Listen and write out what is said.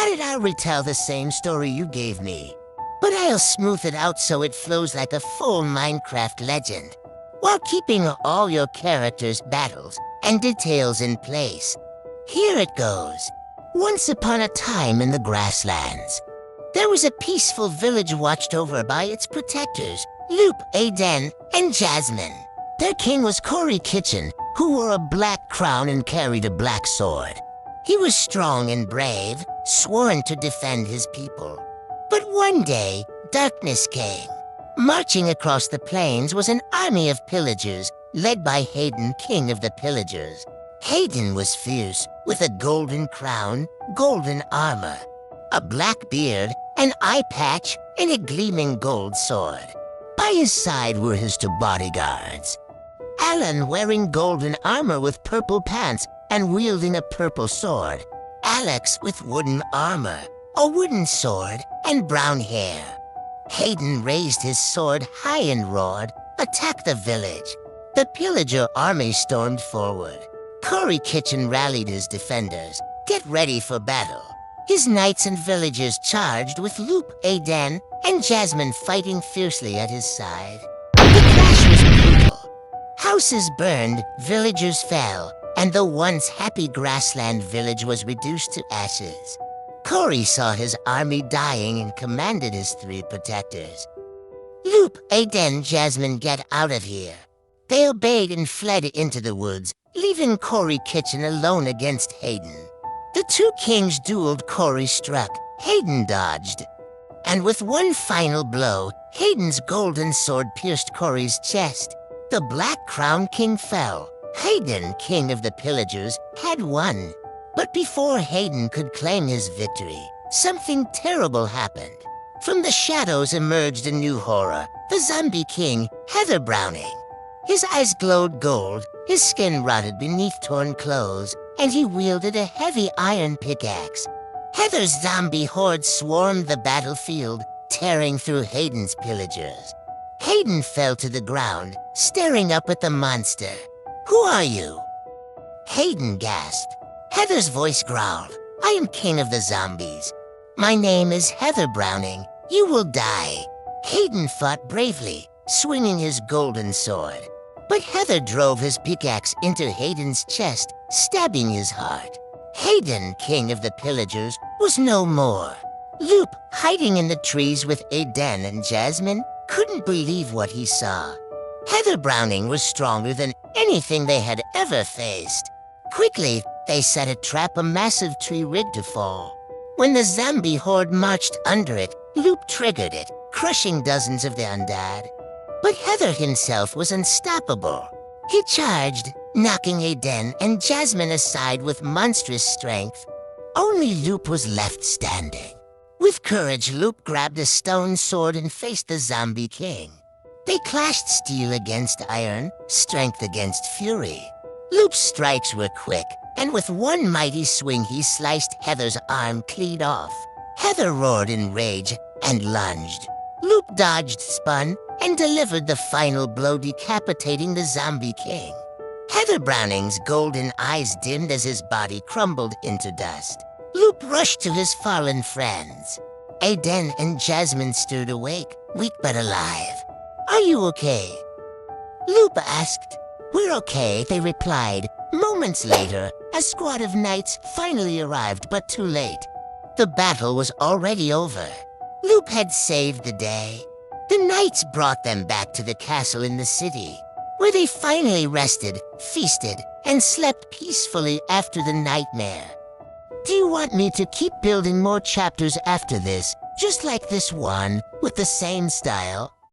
Got it, I'll retell the same story you gave me. But I'll smooth it out so it flows like a full Minecraft legend, while keeping all your characters' battles and details in place. Here it goes. Once upon a time in the grasslands, there was a peaceful village watched over by its protectors, Lupe, Aden, and Jasmine. Their king was Cory Kitchen, who wore a black crown and carried a black sword. He was strong and brave, sworn to defend his people. But one day, darkness came. Marching across the plains was an army of pillagers, led by Hayden, king of the pillagers. Hayden was fierce, with a golden crown, golden armor, a black beard, an eye patch, and a gleaming gold sword. By his side were his two bodyguards. Alan, wearing golden armor with purple pants and wielding a purple sword. Alex with wooden armor, a wooden sword, and brown hair. Hayden raised his sword high and roared, "Attack the village!" The pillager army stormed forward. Cory Kitchen rallied his defenders. "Get ready for battle." His knights and villagers charged with Lupe, Aden, and Jasmine fighting fiercely at his side. The clash was brutal. Houses burned, villagers fell, and the once happy grassland village was reduced to ashes. Cory saw his army dying and commanded his 3 protectors. "Lupe, Aden, Jasmine, get out of here." They obeyed and fled into the woods, leaving Cory Kitchen alone against Hayden. The 2 kings dueled. Cory struck, Hayden dodged. And with one final blow, Hayden's golden sword pierced Cory's chest. The Black Crown King fell. Hayden, king of the pillagers, had won. But before Hayden could claim his victory, something terrible happened. From the shadows emerged a new horror, the zombie king, Heather Browning. His eyes glowed gold, his skin rotted beneath torn clothes, and he wielded a heavy iron pickaxe. Heather's zombie horde swarmed the battlefield, tearing through Hayden's pillagers. Hayden fell to the ground, staring up at the monster. "Who are you?" Hayden gasped. Heather's voice growled, "I am king of the zombies. My name is Heather Browning. You will die." Hayden fought bravely, swinging his golden sword. But Heather drove his pickaxe into Hayden's chest, stabbing his heart. Hayden, king of the pillagers, was no more. Lupe, hiding in the trees with Aden and Jasmine, couldn't believe what he saw. Heather Browning was stronger than anything they had ever faced. Quickly, they set a trap, a massive tree rigged to fall. When the zombie horde marched under it, Lupe triggered it, crushing dozens of the undead. But Heather himself was unstoppable. He charged, knocking Aden and Jasmine aside with monstrous strength. Only Lupe was left standing. With courage, Lupe grabbed a stone sword and faced the zombie king. They clashed steel against iron, strength against fury. Lupe's strikes were quick, and with one mighty swing he sliced Heather's arm clean off. Heather roared in rage and lunged. Lupe dodged, spun, and delivered the final blow, decapitating the zombie king. Heather Browning's golden eyes dimmed as his body crumbled into dust. Lupe rushed to his fallen friends. Aden and Jasmine stood awake, weak but alive. "Are you okay?" Lupe asked. "We're okay," they replied. Moments later, a squad of knights finally arrived, but too late. The battle was already over. Lupe had saved the day. The knights brought them back to the castle in the city, where they finally rested, feasted, and slept peacefully after the nightmare. Do you want me to keep building more chapters after this, just like this one, with the same style?